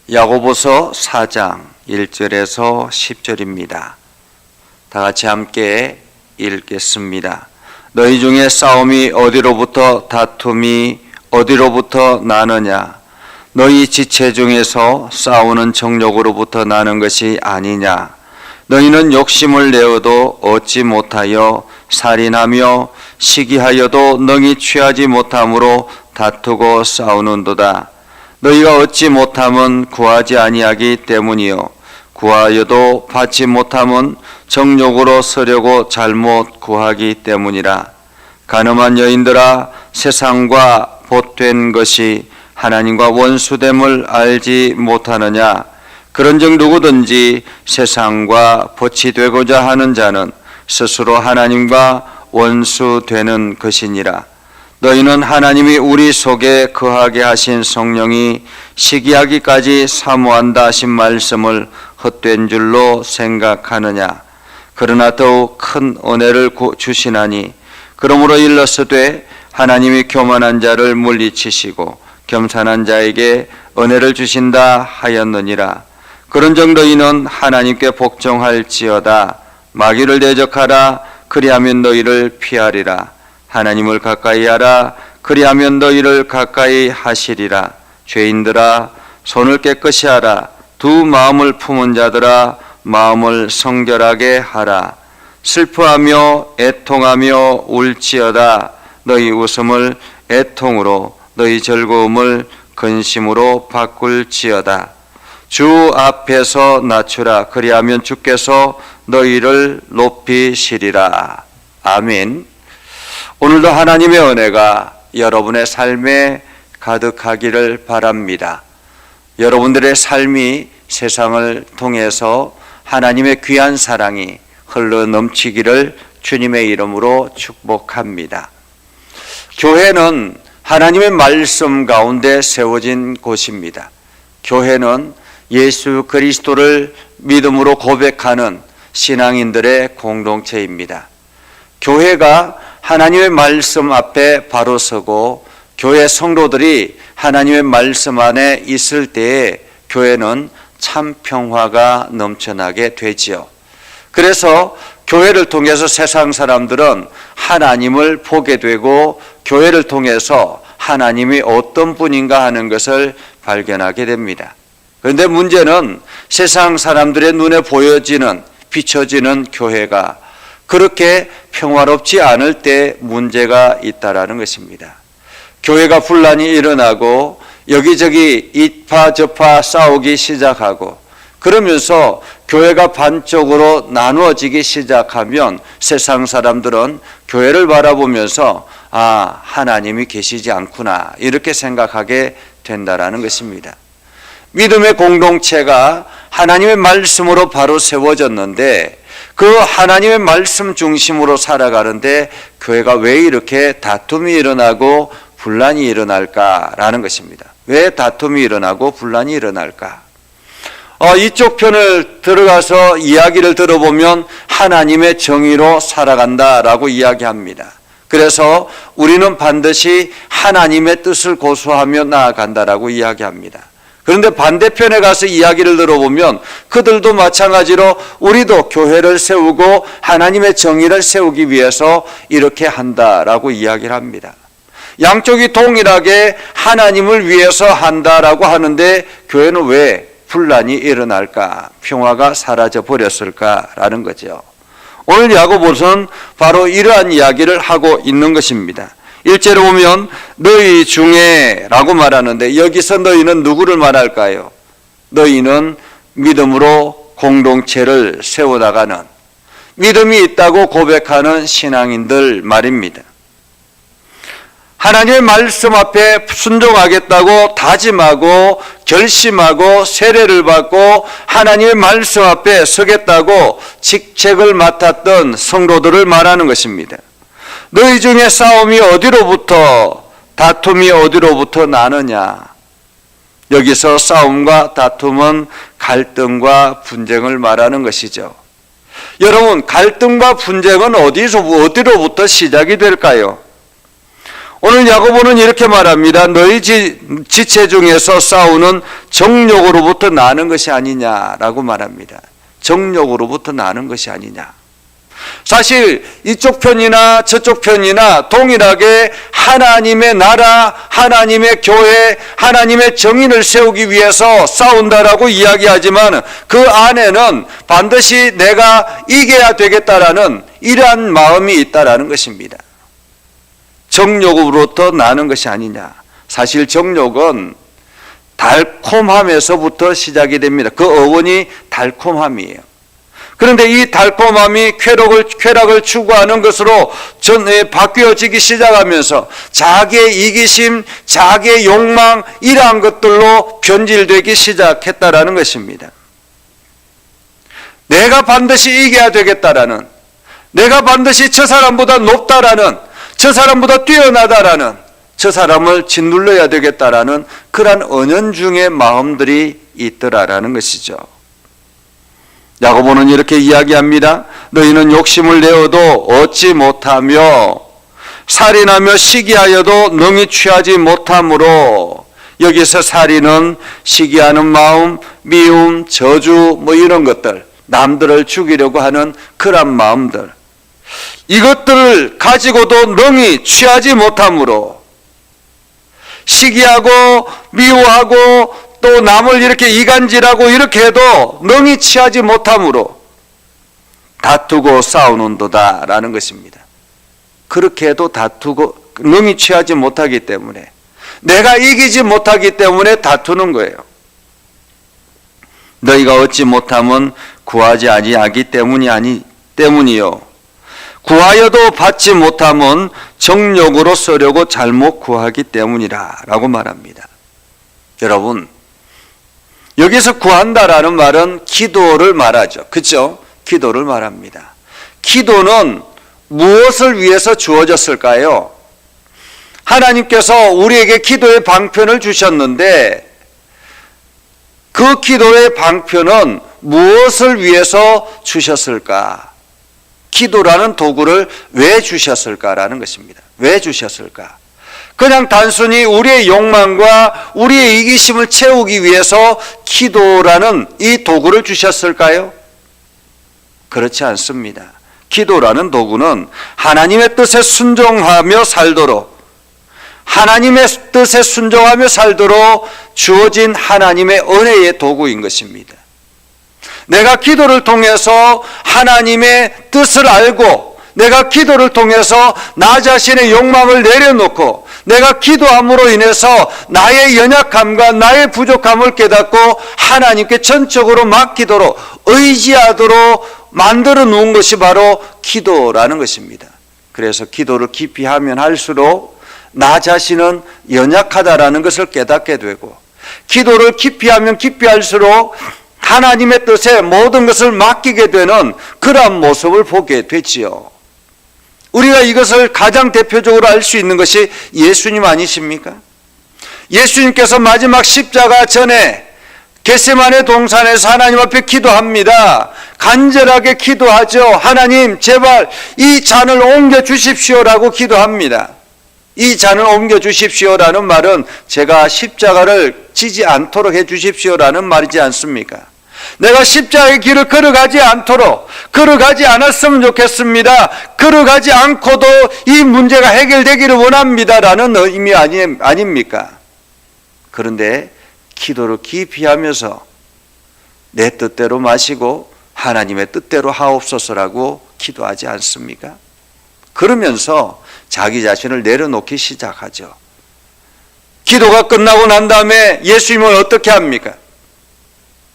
야고보서 4장 1절에서 10절입니다. 다 같이 함께 읽겠습니다. 너희 중에 싸움이 어디로부터 다툼이 어디로부터 나느냐? 너희 지체 중에서 싸우는 정욕으로부터 나는 것이 아니냐? 너희는 욕심을 내어도 얻지 못하여 살인하며 시기하여도 능히 취하지 못함으로 다투고 싸우는도다. 너희가 얻지 못함은 구하지 아니하기 때문이요 구하여도 받지 못함은 정욕으로 쓰려고 잘못 구하기 때문이라. 가늠한 여인들아, 세상과 보된 것이 하나님과 원수됨을 알지 못하느냐? 그런즉 누구든지 세상과 벗이 되고자 하는 자는 스스로 하나님과 원수되는 것이니라. 너희는 하나님이 우리 속에 거하게 하신 성령이 시기하기까지 사모한다 하신 말씀을 헛된 줄로 생각하느냐? 그러나 더욱 큰 은혜를 주시나니 그러므로 일러스되 하나님이 교만한 자를 물리치시고 겸손한 자에게 은혜를 주신다 하였느니라. 그런즉 너희는 하나님께 복종할지어다. 마귀를 대적하라. 그리하면 너희를 피하리라. 하나님을 가까이 하라. 그리하면 너희를 가까이 하시리라. 죄인들아, 손을 깨끗이 하라. 두 마음을 품은 자들아, 마음을 성결하게 하라. 슬퍼하며 애통하며 울지어다. 너희 웃음을 애통으로 너희 즐거움을 근심으로 바꿀지어다. 주 앞에서 낮추라. 그리하면 주께서 너희를 높이시리라. 아멘. 오늘도 하나님의 은혜가 여러분의 삶에 가득하기를 바랍니다. 여러분들의 삶이 세상을 통해서 하나님의 귀한 사랑이 흘러 넘치기를 주님의 이름으로 축복합니다. 교회는 하나님의 말씀 가운데 세워진 곳입니다. 교회는 예수 그리스도를 믿음으로 고백하는 신앙인들의 공동체입니다. 교회가 하나님의 말씀 앞에 바로 서고 교회 성도들이 하나님의 말씀 안에 있을 때에 교회는 참 평화가 넘쳐나게 되지요. 그래서 교회를 통해서 세상 사람들은 하나님을 보게 되고 교회를 통해서 하나님이 어떤 분인가 하는 것을 발견하게 됩니다. 그런데 문제는 세상 사람들의 눈에 보여지는, 비춰지는 교회가 그렇게 평화롭지 않을 때 문제가 있다라는 것입니다. 교회가 분란이 일어나고 여기저기 이파저파 싸우기 시작하고 그러면서 교회가 반쪽으로 나누어지기 시작하면 세상 사람들은 교회를 바라보면서 하나님이 계시지 않구나 이렇게 생각하게 된다라는 것입니다. 믿음의 공동체가 하나님의 말씀으로 바로 세워졌는데 그 하나님의 말씀 중심으로 살아가는데 교회가 왜 이렇게 다툼이 일어나고 분란이 일어날까라는 것입니다. 왜 다툼이 일어나고 분란이 일어날까? 이쪽 편을 들어가서 이야기를 들어보면 하나님의 정의로 살아간다라고 이야기합니다. 그래서 우리는 반드시 하나님의 뜻을 고수하며 나아간다라고 이야기합니다. 그런데 반대편에 가서 이야기를 들어보면 그들도 마찬가지로 우리도 교회를 세우고 하나님의 정의를 세우기 위해서 이렇게 한다라고 이야기를 합니다. 양쪽이 동일하게 하나님을 위해서 한다라고 하는데 교회는 왜 분란이 일어날까? 평화가 사라져 버렸을까라는 거죠. 오늘 야고보서는 바로 이러한 이야기를 하고 있는 것입니다. 1절에 보면 너희 중에 라고 말하는데 여기서 너희는 누구를 말할까요? 너희는 믿음으로 공동체를 세워나가는 믿음이 있다고 고백하는 신앙인들 말입니다. 하나님의 말씀 앞에 순종하겠다고 다짐하고 결심하고 세례를 받고 하나님의 말씀 앞에 서겠다고 직책을 맡았던 성도들을 말하는 것입니다. 너희 중에 싸움이 어디로부터 다툼이 어디로부터 나느냐? 여기서 싸움과 다툼은 갈등과 분쟁을 말하는 것이죠. 여러분, 갈등과 분쟁은 어디로부터 시작이 될까요? 오늘 야고보는 이렇게 말합니다. 너희 지체 중에서 싸우는 정욕으로부터 나는 것이 아니냐라고 말합니다. 정욕으로부터 나는 것이 아니냐. 사실 이쪽 편이나 저쪽 편이나 동일하게 하나님의 나라, 하나님의 교회, 하나님의 정인을 세우기 위해서 싸운다라고 이야기하지만 그 안에는 반드시 내가 이겨야 되겠다라는 이러한 마음이 있다라는 것입니다. 정욕으로부터 나는 것이 아니냐. 사실 정욕은 달콤함에서부터 시작이 됩니다. 그 어원이 달콤함이에요. 그런데 이 달콤함이 쾌락을 추구하는 것으로 바뀌어지기 시작하면서 자기의 이기심, 자기의 욕망 이러한 것들로 변질되기 시작했다라는 것입니다. 내가 반드시 이겨야 되겠다라는, 내가 반드시 저 사람보다 높다라는, 저 사람보다 뛰어나다라는, 저 사람을 짓눌러야 되겠다라는 그러한 은연중의 마음들이 있더라라는 것이죠. 야고보는 이렇게 이야기합니다. 너희는 욕심을 내어도 얻지 못하며 살인하며 시기하여도 능히 취하지 못하므로, 여기서 살인은 시기하는 마음, 미움, 저주 이런 것들, 남들을 죽이려고 하는 그런 마음들, 이것들을 가지고도 능히 취하지 못하므로, 시기하고 미워하고 또 남을 이렇게 이간질하고 이렇게 해도 능히 취하지 못하므로 다투고 싸우는도다 라는 것입니다. 그렇게 해도 다투고 능히 취하지 못하기 때문에, 내가 이기지 못하기 때문에 다투는 거예요. 너희가 얻지 못하면 구하지 아니하기 때문이요. 구하여도 받지 못하면 정욕으로 쓰려고 잘못 구하기 때문이라 라고 말합니다. 여러분, 여기서 구한다라는 말은 기도를 말하죠. 그렇죠? 기도를 말합니다. 기도는 무엇을 위해서 주어졌을까요? 하나님께서 우리에게 기도의 방편을 주셨는데 그 기도의 방편은 무엇을 위해서 주셨을까? 기도라는 도구를 왜 주셨을까라는 것입니다. 왜 주셨을까? 그냥 단순히 우리의 욕망과 우리의 이기심을 채우기 위해서 기도라는 이 도구를 주셨을까요? 그렇지 않습니다. 기도라는 도구는 하나님의 뜻에 순종하며 살도록, 하나님의 뜻에 순종하며 살도록 주어진 하나님의 은혜의 도구인 것입니다. 내가 기도를 통해서 하나님의 뜻을 알고, 내가 기도를 통해서 나 자신의 욕망을 내려놓고, 내가 기도함으로 인해서 나의 연약함과 나의 부족함을 깨닫고 하나님께 전적으로 맡기도록, 의지하도록 만들어 놓은 것이 바로 기도라는 것입니다. 그래서 기도를 깊이 하면 할수록 나 자신은 연약하다라는 것을 깨닫게 되고, 기도를 깊이 하면 깊이 할수록 하나님의 뜻에 모든 것을 맡기게 되는 그러한 모습을 보게 되지요. 우리가 이것을 가장 대표적으로 알 수 있는 것이 예수님 아니십니까? 예수님께서 마지막 십자가 전에 겟세마네 동산에서 하나님 앞에 기도합니다. 간절하게 기도하죠. 하나님, 제발 이 잔을 옮겨 주십시오라고 기도합니다. 이 잔을 옮겨 주십시오라는 말은 제가 십자가를 지지 않도록 해 주십시오라는 말이지 않습니까? 내가 십자가의 길을 걸어가지 않도록, 걸어가지 않았으면 좋겠습니다. 걸어가지 않고도 이 문제가 해결되기를 원합니다라는 의미 아닙니까? 그런데 기도를 깊이 하면서 내 뜻대로 마시고 하나님의 뜻대로 하옵소서라고 기도하지 않습니까? 그러면서 자기 자신을 내려놓기 시작하죠. 기도가 끝나고 난 다음에 예수님은 어떻게 합니까?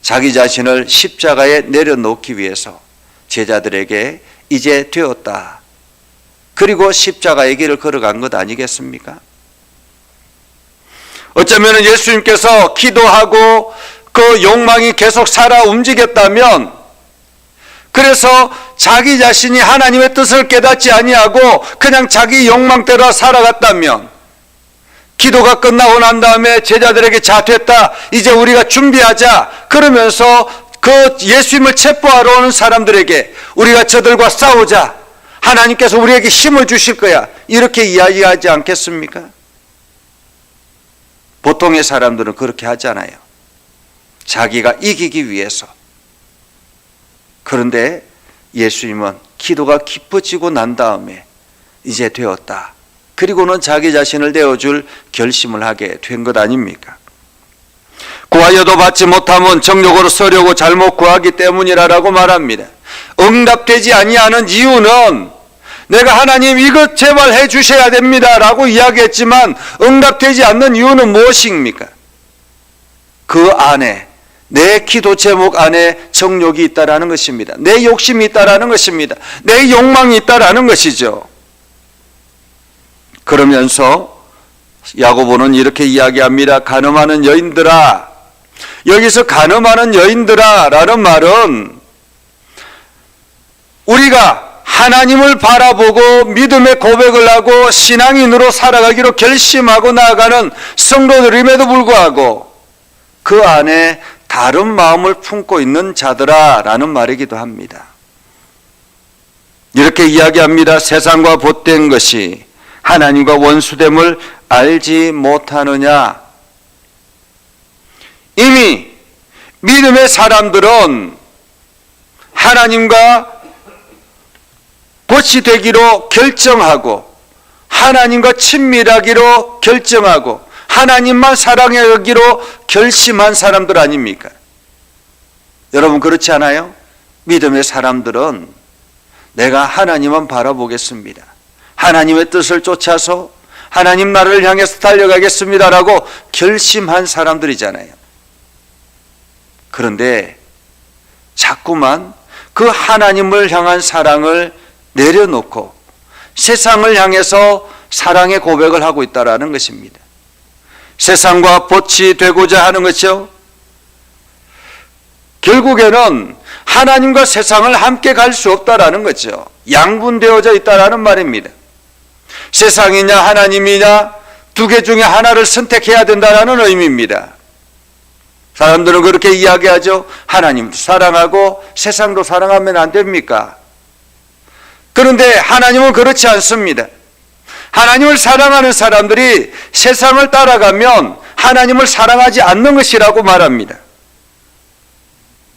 자기 자신을 십자가에 내려놓기 위해서 제자들에게 이제 되었다, 그리고 십자가의 길을 걸어간 것 아니겠습니까? 어쩌면 예수님께서 기도하고 그 욕망이 계속 살아 움직였다면, 그래서 자기 자신이 하나님의 뜻을 깨닫지 아니하고 그냥 자기 욕망대로 살아갔다면, 기도가 끝나고 난 다음에 제자들에게 자 됐다, 이제 우리가 준비하자 그러면서 그 예수님을 체포하러 오는 사람들에게 우리가 저들과 싸우자, 하나님께서 우리에게 힘을 주실 거야. 이렇게 이야기하지 않겠습니까? 보통의 사람들은 그렇게 하잖아요. 자기가 이기기 위해서. 그런데 예수님은 기도가 깊어지고 난 다음에 이제 되었다. 그리고는 자기 자신을 내어줄 결심을 하게 된 것 아닙니까? 구하여도 받지 못하면 정욕으로 서려고 잘못 구하기 때문이라고 말합니다. 응답되지 아니하는 이유는 내가 하나님 이것 제발 해 주셔야 됩니다 라고 이야기했지만 응답되지 않는 이유는 무엇입니까? 그 안에 내 기도 제목 안에 정욕이 있다라는 것입니다. 내 욕심이 있다라는 것입니다. 내 욕망이 있다라는 것이죠. 그러면서 야고보는 이렇게 이야기합니다. 간음하는 여인들아. 여기서 간음하는 여인들아 라는 말은 우리가 하나님을 바라보고 믿음의 고백을 하고 신앙인으로 살아가기로 결심하고 나아가는 성도들임에도 불구하고 그 안에 다른 마음을 품고 있는 자들아 라는 말이기도 합니다. 이렇게 이야기합니다. 세상과 보탠 것이 하나님과 원수됨을 알지 못하느냐. 이미 믿음의 사람들은 하나님과 곧이 되기로 결정하고 하나님과 친밀하기로 결정하고 하나님만 사랑하기로 결심한 사람들 아닙니까? 여러분 그렇지 않아요? 믿음의 사람들은 내가 하나님만 바라보겠습니다. 하나님의 뜻을 쫓아서 하나님 나라를 향해서 달려가겠습니다라고 결심한 사람들이잖아요. 그런데 자꾸만 그 하나님을 향한 사랑을 내려놓고 세상을 향해서 사랑의 고백을 하고 있다는 것입니다. 세상과 보치 되고자 하는 것이요. 결국에는 하나님과 세상을 함께 갈 수 없다라는 거죠. 양분되어져 있다라는 말입니다. 세상이냐 하나님이냐 두 개 중에 하나를 선택해야 된다는 의미입니다. 사람들은 그렇게 이야기하죠. 하나님도 사랑하고 세상도 사랑하면 안 됩니까? 그런데 하나님은 그렇지 않습니다. 하나님을 사랑하는 사람들이 세상을 따라가면 하나님을 사랑하지 않는 것이라고 말합니다.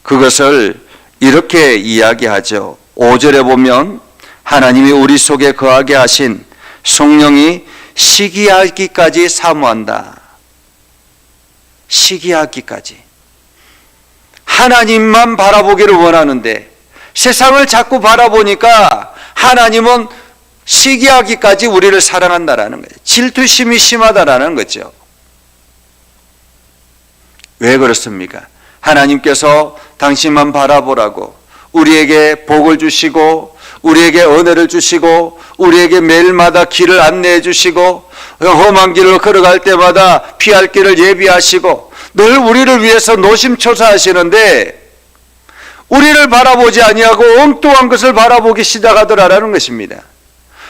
그것을 이렇게 이야기하죠. 5절에 보면 하나님이 우리 속에 거하게 하신 성령이 시기하기까지 사모한다. 시기하기까지. 하나님만 바라보기를 원하는데 세상을 자꾸 바라보니까 하나님은 시기하기까지 우리를 사랑한다라는 거예요. 질투심이 심하다라는 거죠. 왜 그렇습니까? 하나님께서 당신만 바라보라고 우리에게 복을 주시고 우리에게 은혜를 주시고 우리에게 매일마다 길을 안내해 주시고 험한 길을 걸어갈 때마다 피할 길을 예비하시고 늘 우리를 위해서 노심초사하시는데 우리를 바라보지 아니하고 엉뚱한 것을 바라보기 시작하더라라는 것입니다.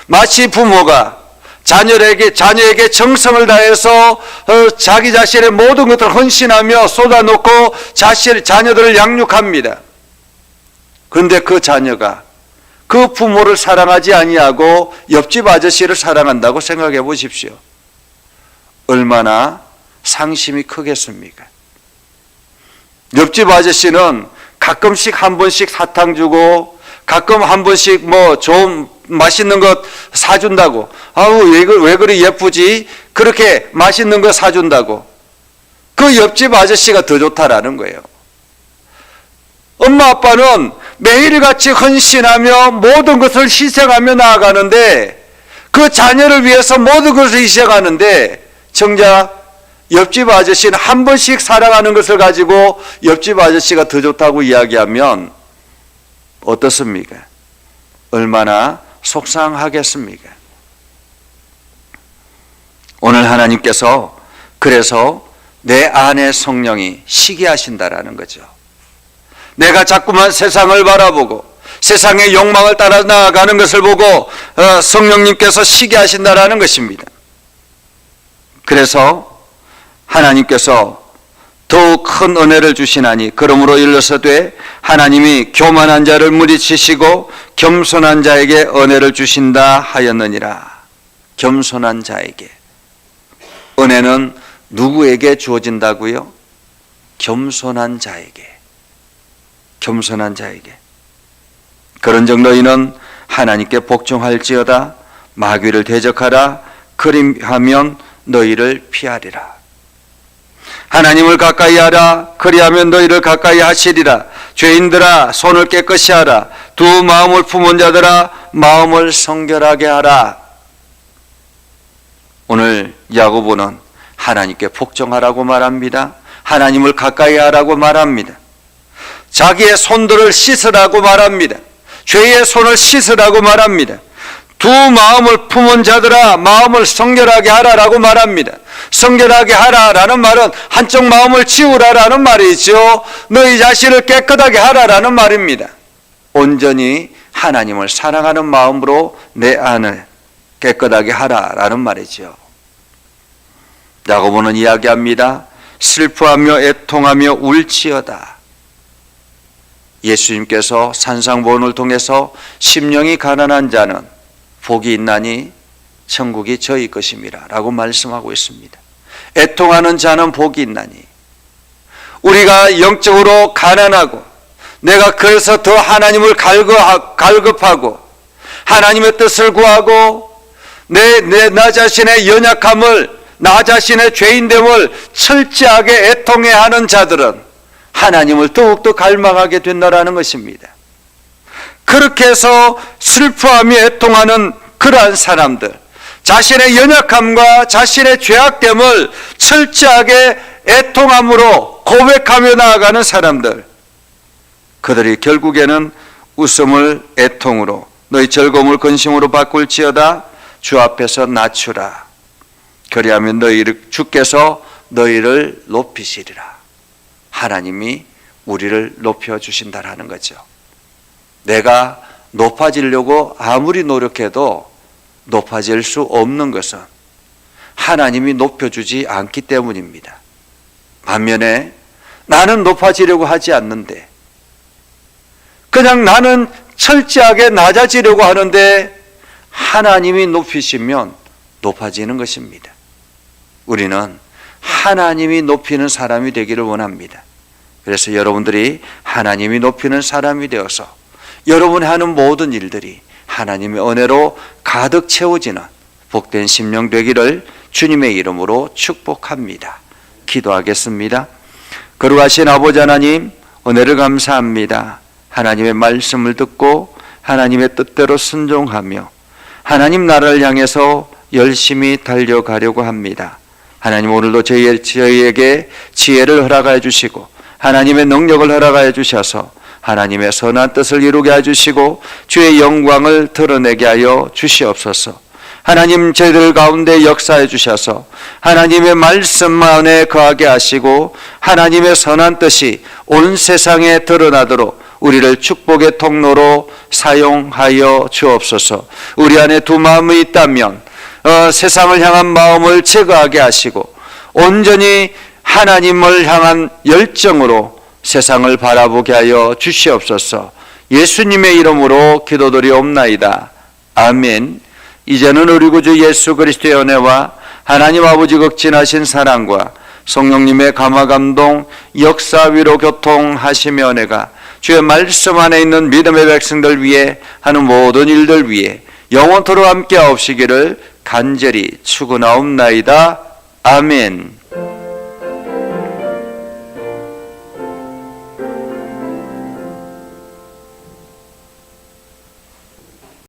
마치 부모가 자녀에게 정성을 다해서 자기 자신의 모든 것을 헌신하며 쏟아놓고 자녀들을 양육합니다. 그런데 그 자녀가 그 부모를 사랑하지 아니하고 옆집 아저씨를 사랑한다고 생각해 보십시오. 얼마나 상심이 크겠습니까? 옆집 아저씨는 가끔씩 한 번씩 사탕 주고 가끔 한 번씩 뭐 좀 맛있는 것 사준다고. 아우 왜 그리 예쁘지? 그렇게 맛있는 거 사준다고. 그 옆집 아저씨가 더 좋다라는 거예요. 엄마 아빠는 매일같이 헌신하며 모든 것을 희생하며 나아가는데 그 자녀를 위해서 모든 것을 희생하는데 정작 옆집 아저씨는 한 번씩 사랑하는 것을 가지고 옆집 아저씨가 더 좋다고 이야기하면 어떻습니까? 얼마나 속상하겠습니까? 오늘 하나님께서 그래서 내 안에 성령이 시기하신다라는 거죠. 내가 자꾸만 세상을 바라보고 세상의 욕망을 따라 나아가는 것을 보고 성령님께서 시기하신다라는 것입니다. 그래서 하나님께서 더욱 큰 은혜를 주시나니 그러므로 일러서되 하나님이 교만한 자를 물리치시고 겸손한 자에게 은혜를 주신다 하였느니라. 겸손한 자에게. 은혜는 누구에게 주어진다고요? 겸손한 자에게. 겸손한 자에게. 그런즉 너희는 하나님께 복종할지어다. 마귀를 대적하라. 그리하면 너희를 피하리라. 하나님을 가까이 하라. 그리하면 너희를 가까이 하시리라. 죄인들아 손을 깨끗이 하라. 두 마음을 품은 자들아 마음을 성결하게 하라. 오늘 야고보는 하나님께 복종하라고 말합니다. 하나님을 가까이 하라고 말합니다. 자기의 손들을 씻으라고 말합니다. 죄의 손을 씻으라고 말합니다. 두 마음을 품은 자들아 마음을 성결하게 하라라고 말합니다. 성결하게 하라라는 말은 한쪽 마음을 지우라라는 말이죠. 너희 자신을 깨끗하게 하라라는 말입니다. 온전히 하나님을 사랑하는 마음으로 내 안을 깨끗하게 하라라는 말이죠. 야고보는 이야기합니다. 슬퍼하며 애통하며 울지어다. 예수님께서 산상보훈을 통해서 심령이 가난한 자는 복이 있나니 천국이 저희 것임이라 라고 말씀하고 있습니다. 애통하는 자는 복이 있나니. 우리가 영적으로 가난하고 내가 그래서 더 하나님을 갈급하고 하나님의 뜻을 구하고 나 자신의 연약함을 나 자신의 죄인됨을 철저하게 애통해야 하는 자들은 하나님을 더욱더 갈망하게 된다라는 것입니다. 그렇게 해서 슬퍼하며 애통하는 그러한 사람들, 자신의 연약함과 자신의 죄악됨을 철저하게 애통함으로 고백하며 나아가는 사람들, 그들이 결국에는 웃음을 애통으로 너희 즐거움을 근심으로 바꿀지어다. 주 앞에서 낮추라. 그리하면 주께서 너희를 높이시리라. 하나님이 우리를 높여주신다라는 거죠. 내가 높아지려고 아무리 노력해도 높아질 수 없는 것은 하나님이 높여주지 않기 때문입니다. 반면에 나는 높아지려고 하지 않는데 그냥 나는 철저하게 낮아지려고 하는데 하나님이 높이시면 높아지는 것입니다. 우리는 하나님이 높이는 사람이 되기를 원합니다. 그래서 여러분들이 하나님이 높이는 사람이 되어서 여러분이 하는 모든 일들이 하나님의 은혜로 가득 채워지는 복된 심령 되기를 주님의 이름으로 축복합니다. 기도하겠습니다. 거룩하신 아버지 하나님, 은혜를 감사합니다. 하나님의 말씀을 듣고 하나님의 뜻대로 순종하며 하나님 나라를 향해서 열심히 달려가려고 합니다. 하나님 오늘도 저희에게 지혜를 허락하여 주시고 하나님의 능력을 허락하여 주셔서 하나님의 선한 뜻을 이루게 해주시고 주의 영광을 드러내게 하여 주시옵소서. 하나님 저희들 가운데 역사해 주셔서 하나님의 말씀 안에 거하게 하시고 하나님의 선한 뜻이 온 세상에 드러나도록 우리를 축복의 통로로 사용하여 주옵소서. 우리 안에 두 마음이 있다면 세상을 향한 마음을 제거하게 하시고 온전히 하나님을 향한 열정으로 세상을 바라보게 하여 주시옵소서. 예수님의 이름으로 기도드리옵나이다. 아멘. 이제는 우리 구주 예수 그리스도의 은혜와 하나님 아버지 극진하신 사랑과 성령님의 감화감동 역사 위로 교통하시며 은혜가 주의 말씀 안에 있는 믿음의 백성들 위해 하는 모든 일들 위해 영원토록 함께 하옵시기를 간절히 축원하옵나이다. 아멘.